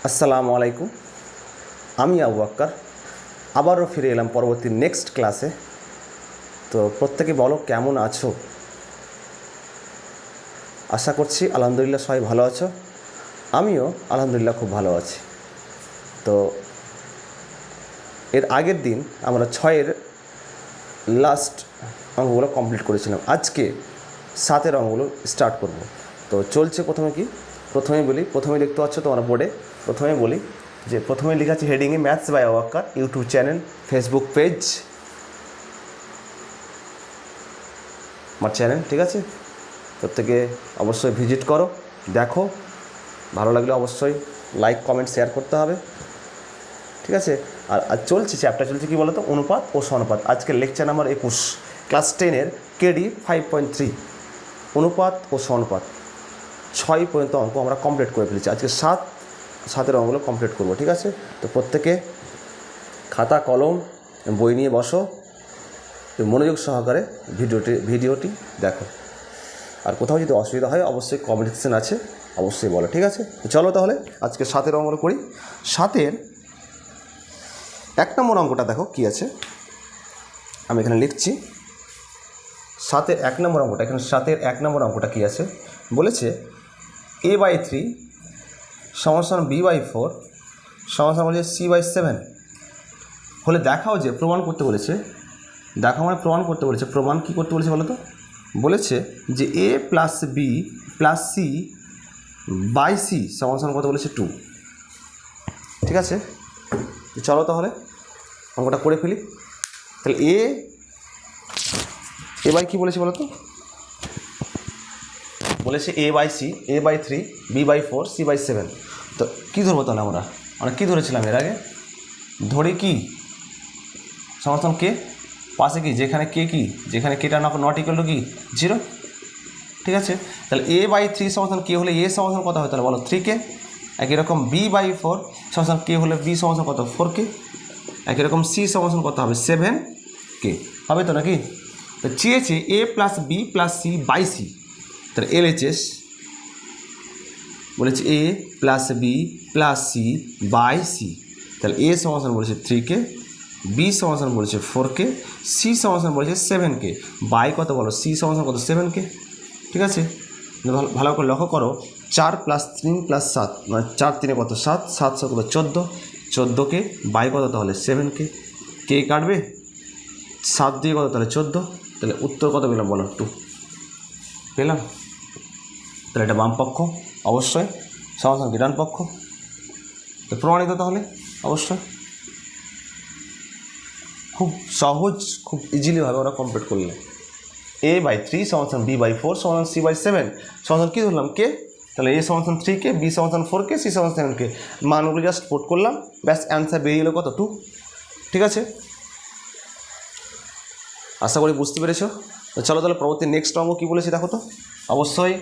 আসসালামু আলাইকুম। আমি আবু বকর আবারও ফিরে এলাম পরবর্তী নেক্সট ক্লাসে। তো প্রত্যেকে বলো কেমন আছো? আশা করছি আলহামদুলিল্লাহ সবাই ভালো আছো। আমিও আলহামদুলিল্লাহ খুব ভালো আছি। তো এর আগের দিন আমরা 6-এর লাস্ট অঙ্কগুলো কমপ্লিট করেছিলাম। আজকে 7-এর অঙ্কগুলো স্টার্ট করব। তো চলছে প্রথমেই বলি, প্রথমেই দেখতে পাচ্ছ তোমরা বোর্ডে। প্রথমেই বলি যে প্রথমে লেখা আছে হেডিংয়ে maths by Abu Bakar YouTube channel, Facebook page, আমার চ্যানেল, ঠিক আছে? প্রত্যেকে অবশ্যই ভিজিট করো, দেখো। ভালো লাগলে অবশ্যই লাইক কমেন্ট শেয়ার করতে হবে, ঠিক আছে? আর চলছে চ্যাপ্টার চলছে কী বলো তো, অনুপাত ও সমানুপাত। আজকের লেকচার নাম্বার 21, ক্লাস 10-এর কেডি 5.3, অনুপাত ও সমানুপাত। 6 পর্যন্ত অঙ্ক আমরা কমপ্লিট করে ফেলেছি। আজকে 7-এর অঙ্কগুলো কমপ্লিট করবো, ঠিক আছে? তো প্রত্যেকে খাতা কলম বই নিয়ে বসো, মনোযোগ সহকারে ভিডিওটি দেখো। আর কোথাও যদি অসুবিধা হয় অবশ্যই কমেন্ট সেকশন আছে, অবশ্যই বলো, ঠিক আছে? তো চলো তাহলে আজকে 7-এর অঙ্কটা করি। 7-এর 1 নম্বর অঙ্কটা দেখো কি আছে, আমি এখানে লিখছি। 7-এর 1 নম্বর অঙ্কটা, এখানে 7-এর 1 নম্বর অঙ্কটা কী আছে বলেছে, a/3 সমান b/4 সমান বলেছে c/7 হলে দেখাও যে, প্রমাণ করতে বলেছে। দেখো মানে প্রমাণ করতে বলেছে। প্রমাণ কী করতে বলেছে বলো তো? বলেছে যে a + b + c/c সমান কত বলেছে 2, ঠিক আছে? চলো তাহলে অঙ্কটা করে ফেলি। তাহলে এ বাই কী বলেছে বলো তো? বলেছে a/c, a/3, b/4, c/7। তো কী ধরবো তাহলে আমরা কী ধরেছিলাম এর আগে? ধরি কি সমান কে, পাশে কি, যেখানে কে কি, যেখানে কেটা নট ইকুয়াল টু কি 0, ঠিক আছে? তাহলে a/3 সমান কে হলে a সমান কত হবে তাহলে বলো 3k। একই রকম b/4 সমান কে হলে b সমান কত 4k। একই রকম c সমান কত হবে 7k, হবে তো নাকি? তো চেয়েছে a + b + c/c। তাহলে LHS বলেছে a + b + c/c। তাহলে a সমান বলেছে 3k, b সমান বলেছে 4k, c সমান বলেছে 7k, বাই কত বলো, c সমান কত 7k, ঠিক আছে? ভালো করে লক্ষ্য করো, 4 + 3 + 7 মানে 4 3 কত 7, 7 7 কত 14, 14k বাই কত তাহলে 7k, কে কাটবে 7 দিয়ে কত তাহলে 14, তাহলে উত্তর কত পেলাম বলো 2 পেলাম। তাহলে এটা বাম পক্ষ অবশ্যই সমান কি ডান পক্ষ। তো প্রমাণিত তাহলে অবশ্যই খুব সহজ, খুব ইজিলিভাবে ওরা কমপ্লিট করলে। a/3 সমান b/4 সমান c/7 সমান কী ধরলাম কে, তাহলে a সমান 3k, b সমান 4k, c সমান 7k, মানগুলো জাস্ট পুট করলাম, ব্যাস অ্যান্সার বেরিয়ে এলো কত 2, ঠিক আছে? আশা করি বুঝতে পেরেছো। তো চলো তাহলে পরবর্তী নেক্সট অঙ্ক কী বলেছি দেখো তো। অবশ্যই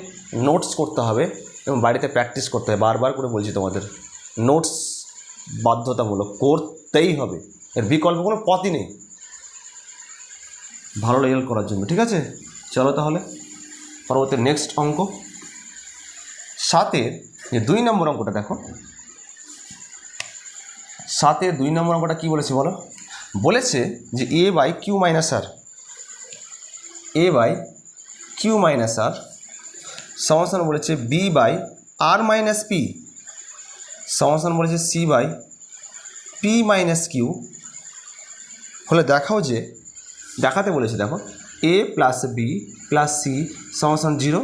নোটস করতে হবে এবং বাড়িতে প্র্যাকটিস করতে হবে। বারবার করে বলছি তোমাদের, নোটস বাধ্যতামূলক করতেই হবে, এর বিকল্প কোনো পথই নেই ভালো রেজাল্ট করার জন্য, ঠিক আছে? চলো তাহলে পরবর্তী নেক্সট অঙ্ক 7-এর যে 2 নম্বর অঙ্কটা দেখো। 7-এর 2 নম্বর অঙ্কটা কী বলেছে বলো? বলেছে যে a/q - r, a/q - r সমান বলেছে b/r - p সমান বলেছে c/p - q হলে দেখাও যে, দেখাতে বলেছে দেখো, a + b + c সমান 0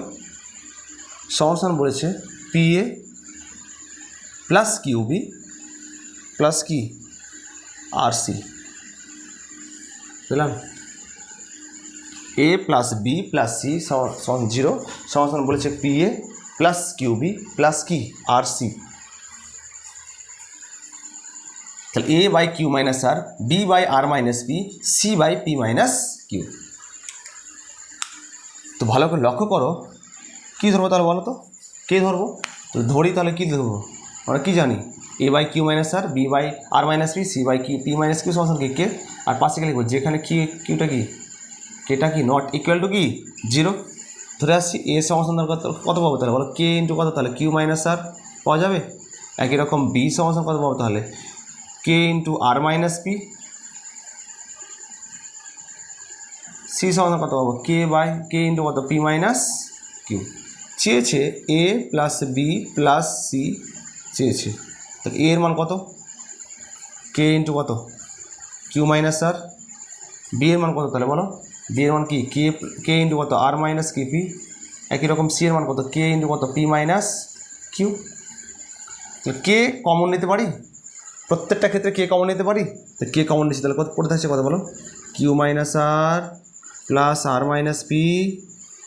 সমান বলেছে pa + qb + কি rc, বুঝলাম? a + b + c সমান 0 সমান বলেছে pa + qb + কি rc। তাহলে a/q - r, b/r - p, c/p - q। তো ভালো করে লক্ষ্য করো, কী ধরবো তাহলে বলো তো, কে ধরবো? তো ধরি তাহলে কী ধরবো, আমরা কী জানি, a/q - r, b/r - p, c/p - q সমান কি কে, আর পাশে গেলে লিখবো যেখানে কি কিউটা কি, কেটা কি নট ইকুয়াল টু কি 0, ধরে আসছি a সমান কত পাবো তাহলে বলো, কে ইন্টু কত তাহলে q - r পাওয়া যাবে। একই রকম বি সমান কত পাবো তাহলে কে ইন্টু আর মাইনাস পি, সি সমান কত পাবো কে বাই কে ইন্টু কত পি মাইনাস কিউ। চেয়েছে এ প্লাস বি প্লাস সি চেয়েছে, তাহলে এ এর মান কত কে ইন্টু কত কিউ মাইনাস আর, বি এর মান কত তাহলে বলো, বি এর মান কি কে কে ইন্টু কত আর মাইনাস কে পি, একই রকম সি এর মান কত কে ইন্টু কত পি মাইনাস কিউ। কে কমন নিতে পারি, প্রত্যেকটা ক্ষেত্রে কে কমন নিতে পারি, তো কে কমন নিচ্ছি তাহলে কত পড়ে থাকছে কত বলো কিউ মাইনাস আর প্লাস আর মাইনাস পি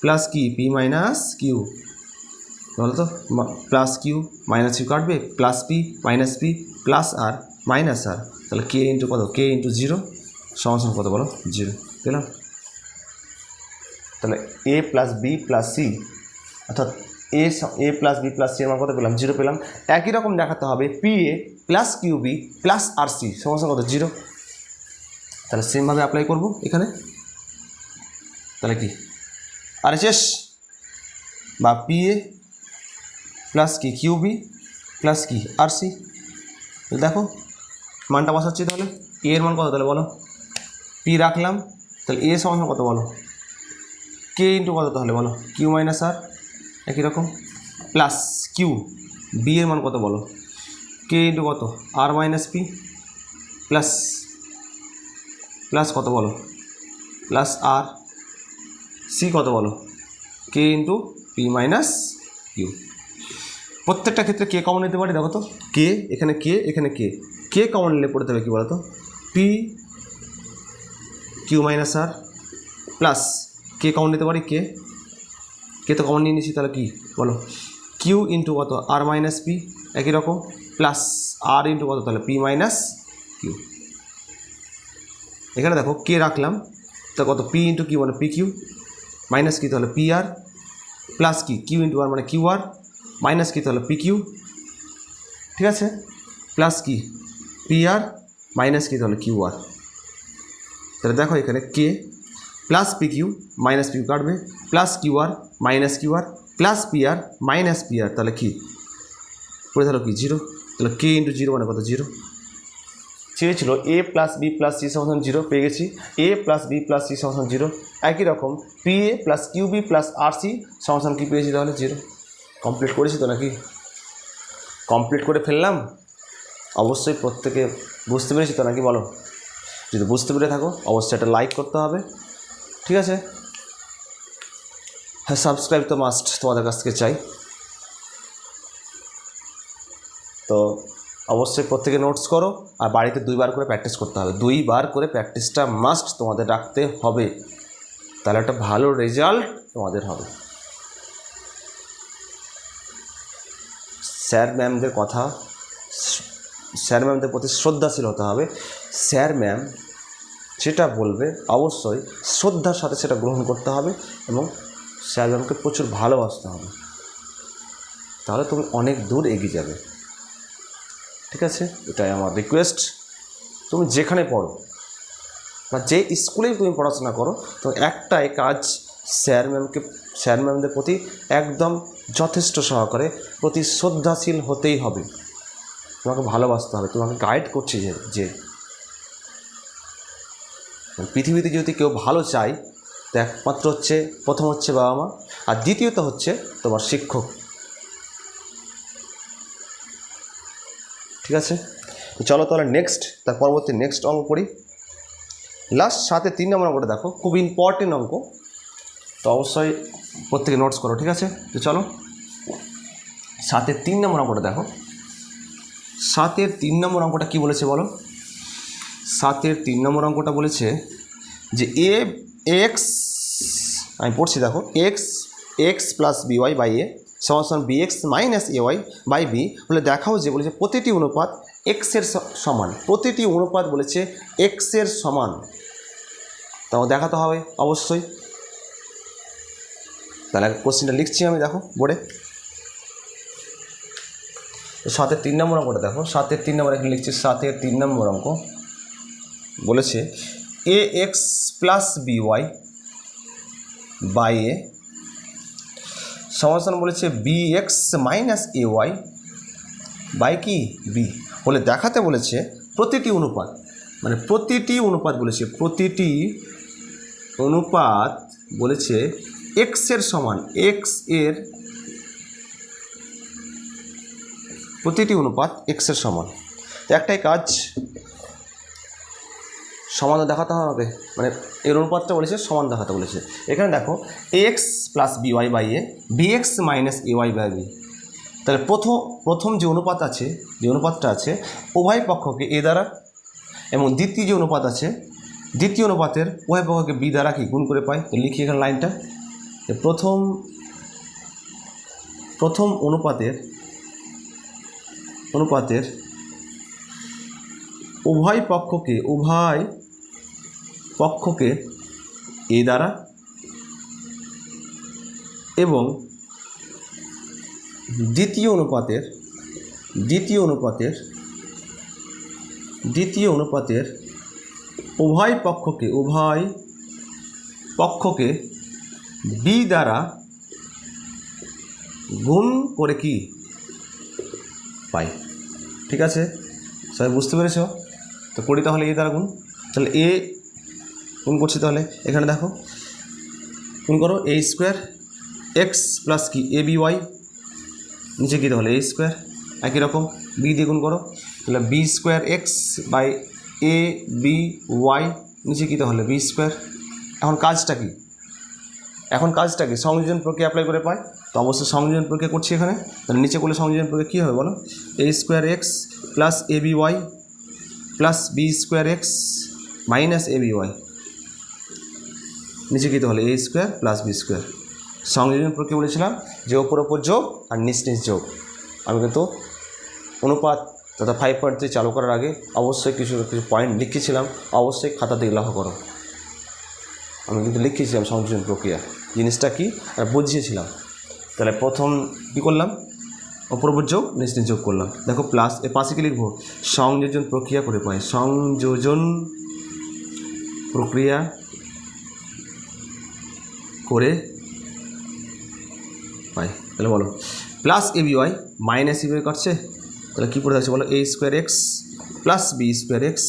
প্লাস কি পি মাইনাস কিউ, বলো তো প্লাস কিউ মাইনাস কিউ কাটবে প্লাস পি প্লাস আর মাইনাস আর, তাহলে কে ইন্টু কত কে ইন্টু জিরো সমান কত বলো জিরো পেলাম। তাহলে এ প্লাস বি প্লাস সি অর্থাৎ এ প্লাস বি প্লাস সি এর মান কত পেলাম জিরো পেলাম। একই রকম দেখাতে হবে P A plus Q B plus R C সমান কত জিরো, তাহলে সেমভাবে অ্যাপ্লাই করবো এখানে, তাহলে কি আর শেষ বা পি এ প্লাস কি কিউ বি প্লাস কি আর সি, দেখো মানটা বসাচ্ছি তাহলে এ এর মান কত তাহলে বলো পি রাখলাম, তাহলে এ সমান কত বলো কে ইন্টু কত তাহলে বলো কিউ মাইনাস আর, একই রকম প্লাস কিউ বি এর মান কত বলো কে ইন্টু কত আর মাইনাস পি প্লাস প্লাস কত বলো প্লাস আর, সি কত বলো কে ইন্টু পি মাইনাস কিউ। প্রত্যেকটা ক্ষেত্রে কে কমন নিতে পারি দেখো তো কে এখানে কে কমন নিলে পড়তে হবে কী বলো তো পি কিউ মাইনাস আর প্লাস কে কমন নিতে পারি কে তো কমন নিয়ে নিচ্ছি, তাহলে কি বলো কিউ ইন্টু কত আর মাইনাস পি, একই রকম প্লাস আর ইন্টু কত তাহলে পি মাইনাস কিউ। এখানে দেখো কে রাখলাম তো কত পি ইন্টু কিউ মানে পি কিউ মাইনাস কি তাহলে পি আর প্লাস কি কিউ ইন্টু আর মানে কিউ আর মাইনাস কি তাহলে পি কিউ, ঠিক আছে প্লাস কি পি আর মাইনাস কি তাহলে কিউ আর। তাহলে দেখো এখানে কে plus p q minus p q কাটবে plus q r minus q r plus p r minus p r, তাহলে কি পড়ে থাকলো কি জিরো, তাহলে কে ইন্টু জিরো মানে কত জিরো। চেয়েছিল A plus B plus C সমান জিরো, পেয়ে গেছি A plus B plus C সমান জিরো। একই রকম P A plus Q B plus R C সমান কি পেয়েছি তাহলে জিরো। কমপ্লিট করেছি তো নাকি, কমপ্লিট করে ফেললাম। অবশ্যই প্রত্যেকে বুঝতে পেরেছি তো নাকি বলো, যদি বুঝতে পেরে থাকো অবশ্যই একটা লাইক করতে হবে, ঠিক আছে। হ্যাঁ সাবস্ক্রাইব তো মাস্ট তোমাদের কাছ থেকে চাই। তো অবশ্যই প্রত্যেকে নোটস করো আর বাড়িতে 2 বার করে প্র্যাকটিস করতে হবে, 2 বার করে প্র্যাকটিসটা মাস্ট তোমাদের রাখতে হবে, তাহলে একটা ভালো রেজাল্ট তোমাদের হবে। স্যার ম্যামদের কথা, স্যার ম্যামদের প্রতি শ্রদ্ধাশীল হতে হবে। স্যার ম্যাম যেটা বলবে অবশ্যই শ্রদ্ধার সাথে সেটা গ্রহণ করতে হবে এবং স্যার ম্যামকে প্রচুর ভালোবাসতে হবে, তাহলে তুমি অনেক দূর এগিয়ে যাবে, ঠিক আছে। এটাই আমার রিকোয়েস্ট। তুমি যেখানে পড়ো বা যে স্কুলেই তুমি পড়াশোনা করো, তো একটাই কাজ, স্যার ম্যামদের প্রতি একদম যথেষ্ট সহকারে প্রতি শ্রদ্ধাশীল হতেই হবে, তোমাকে ভালোবাসতে হবে। তোমাকে গাইড করছে যে পৃথিবীতে যদি কেউ ভালো চায় তো একমাত্র হচ্ছে, প্রথম হচ্ছে বাবা মা, আর দ্বিতীয়ত হচ্ছে তোমার শিক্ষক, ঠিক আছে। চলো তাহলে তার পরবর্তী নেক্সট অঙ্ক করি। লাস্ট 7-3 নম্বর অঙ্কটা দেখো, খুব ইম্পর্টেন্ট অঙ্ক, তো অবশ্যই প্রত্যেকে নোটস করো, ঠিক আছে। তো চলো 7-3 নম্বর অঙ্কটা দেখো। 7-3 নম্বর অঙ্কটা কী বলেছে বলো। 7-3 নম্বর অঙ্কটা বলেছে যে এক্স, আমি পড়ছি দেখো, X plus B Y by A সমান B X minus A Y by B বলে দেখাও যে বলেছে প্রতিটি অনুপাত এক্সের সমান, প্রতিটি অনুপাত বলেছে এক্সের সমান, তাও দেখাতে হবে অবশ্যই। তাহলে কোশ্চেনটা লিখছি আমি, দেখো বোর্ডে। 7-3 নম্বর অঙ্কটা দেখো, 7-3 নম্বর এখানে লিখছি। 7-3 নম্বর অঙ্ক বলেছে A X plus B Y by A সমান বলেছে B X minus A Y by কি বি বলে দেখাতে বলেছে প্রতিটি অনুপাত, মানে প্রতিটি অনুপাত বলেছে, প্রতিটি অনুপাত বলেছে এক্সের সমান, এক্স এর প্রতিটি অনুপাত এক্সের সমান। তো একটাই কাজ, সমান দেখাতে হবে, মানে এর অনুপাতটা বলেছে সমান দেখাতে বলেছে। এখানে দেখো X plus B Y by A, B X minus A Y by B. তাহলে প্রথম যে অনুপাত আছে, যে অনুপাতটা আছে উভয় পক্ষকে এ দ্বারা, এবং দ্বিতীয় যে অনুপাত আছে দ্বিতীয় অনুপাতের উভয় পক্ষকে বি দ্বারা কি গুণ করে পাই। তো লিখি এখানে লাইনটা, প্রথম অনুপাতের উভয় পক্ষকে এ দ্বারা, এবং দ্বিতীয় অনুপাতের উভয় পক্ষকে বি দ্বারা গুণ করে কি পাই। ঠিক আছে, সবাই বুঝতে পেরেছ? তো করি তাহলে এ দ্বারা গুণ, তাহলে এ গুণ করছি, তাহলে এখানে দেখো গুণ করো এ স্কোয়ার এক্স প্লাস কি এ বি ওয়াই, নিচে কী তাহলে এ স্কোয়ার, একই রকম বি দিয়ে গুণ করো, তাহলে B square x by A B Y, নিচে কী তাহলে বি স্কোয়ার। এখন কাজটা কি সংযোজন প্রক্রিয়া অ্যাপ্লাই করে পাই, তো অবশ্যই সংযোজন প্রক্রিয়া করছি এখানে। তাহলে নিচে করলে সংযোজন প্রক্রিয়া কী হবে বলো, a square x plus a B y plus b square x minus a B Y, নিচে কী তাহলে a square plus b square. সংযোজন প্রক্রিয়া বলেছিলাম যে ওপর যোগ আর নিচ যোগ। আমি কিন্তু অনুপাত তথা 5.3 চালু করার আগে অবশ্যই কিছু পয়েন্ট লিখেছিলাম, অবশ্যই খাতা দিয়ে লেখা করো। আমি কিন্তু লিখেছিলাম সংযোজন প্রক্রিয়া জিনিসটা কি আর বুঝিয়েছিলাম। তাহলে প্রথম কী করলাম, ওপর যোগ নিচ যোগ করলাম, দেখো প্লাস এর পাশে কি লিখবো, সংযোজন প্রক্রিয়া করে পাই, সংযোজন প্রক্রিয়া করে পাই। তাহলে বলো plus a B y minus a B y কাটছে, তাহলে কী পড়ে থাকছে বলো a square x plus b square x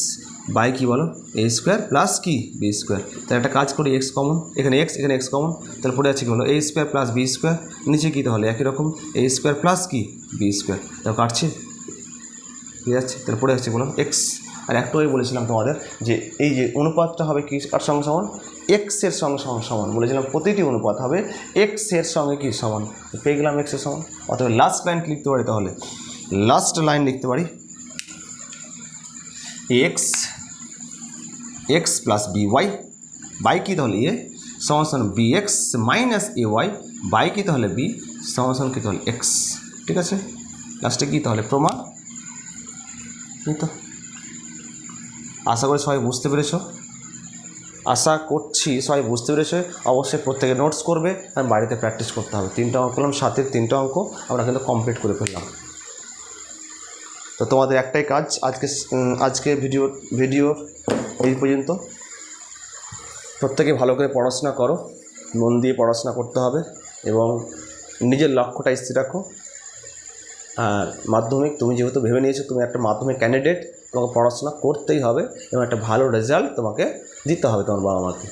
by কী বলো এ স্কোয়ার প্লাস কি বি স্কোয়ার। তাহলে একটা কাজ করি, এক্স কমন, এখানে এক্স কমন, তাহলে পড়ে যাচ্ছে কী বলো a square plus b square, নিচে কী তাহলে একই রকম এ স্কোয়ার প্লাস কি বি স্কোয়ার। তাহলে কাটছে ঠিক আছে, তাহলে পড়ে যাচ্ছে বলো এক্স। আর একটু আমি বলেছিলাম তোমাদের যে এই যে অনুপাতটা হবে কি কার সঙ্গে সমান, এক্সের সঙ্গে সমান বলেছিলাম, প্রতিটি অনুপাত হবে এক্সের সঙ্গে কি সমান, পেয়ে গেলাম এক্সের সমান। অথবা লাস্ট লাইন লিখতে পারি, তাহলে লাস্ট লাইন লিখতে পারি X plus B Y by কি তাহলে এ সমান B X minus A Y by কি তাহলে বি সমান কি তাহলে এক্স। ঠিক আছে, লাস্টে কি তাহলে প্রমাণ। তো আশা করি সবাই বুঝতে পেরেছো, অবশ্যই প্রত্যেকে নোটস করবে আর বাড়িতে প্র্যাকটিস করতে হবে। 3টা অঙ্ক করলাম, 7-এর 3টা অঙ্ক আমরা কিন্তু কমপ্লিট করে ফেললাম। তো তোমাদের একটাই কাজ, আজকে ভিডিও এই পর্যন্ত। প্রত্যেকে ভালো করে পড়াশোনা করো, মন দিয়ে পড়াশোনা করতে হবে এবং নিজের লক্ষ্যটা স্থির রাখো। আর মাধ্যমিক তুমি যেহেতু ভেবে নিয়েছো তুমি একটা মাধ্যমিক ক্যান্ডিডেট, তোমাকে পড়াশোনা করতেই হবে এবং একটা ভালো রেজাল্ট তোমাকে দিতে হবে তোমার বাবা মাকে।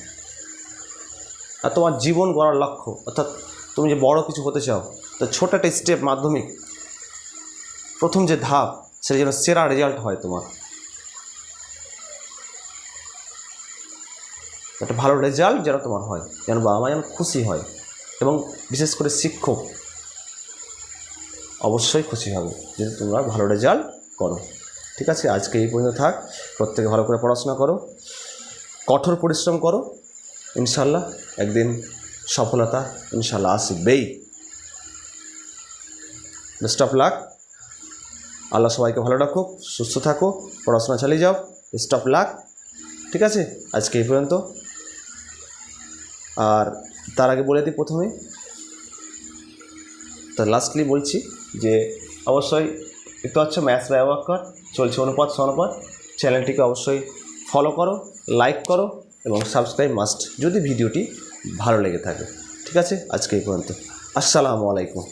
আর তোমার জীবন গড়ার লক্ষ্য, অর্থাৎ তুমি যে বড় কিছু হতে চাও, তো ছোট একটা স্টেপ মাধ্যমিক প্রথম যে ধাপ, সেটা যেন সেরা রেজাল্ট হয়, তোমার একটা ভালো রেজাল্ট যেন তোমার হয়, যেন বাবা মা যেন খুশি হয় এবং বিশেষ করে শিক্ষক অবশ্যই খুশি হবে যদি তোমরা ভালো রেজাল্ট করো। ঠিক আছে, আজকে এই পর্যন্ত থাক। প্রত্যেকে ভালো করে পড়াশোনা করো, কঠোর পরিশ্রম করো, ইনশাল্লাহ একদিন সফলতা ইনশাল্লাহ আসবেই। বেস্ট অফ লাক, আল্লাহ সবাইকে ভালো রাখুক, সুস্থ থাকো, পড়াশোনা চালিয়ে যাও। Best of luck. ঠিক আছে, আজকে এই পর্যন্ত। আর তার আগে বলে দিই প্রথমে, তার লাস্টলি বলছি যে অবশ্যই একটু আচ্ছা ম্যাথস বাই অবাক্কর চলছে অনুপাত সমানুপাত, চ্যানেলটিকে অবশ্যই ফলো করো, লাইক করো এবং সাবস্ক্রাইব মাস্ট যদি ভিডিওটি ভালো লেগে থাকে। ঠিক আছে, আজকে এই পর্যন্ত। আসসালামু আলাইকুম।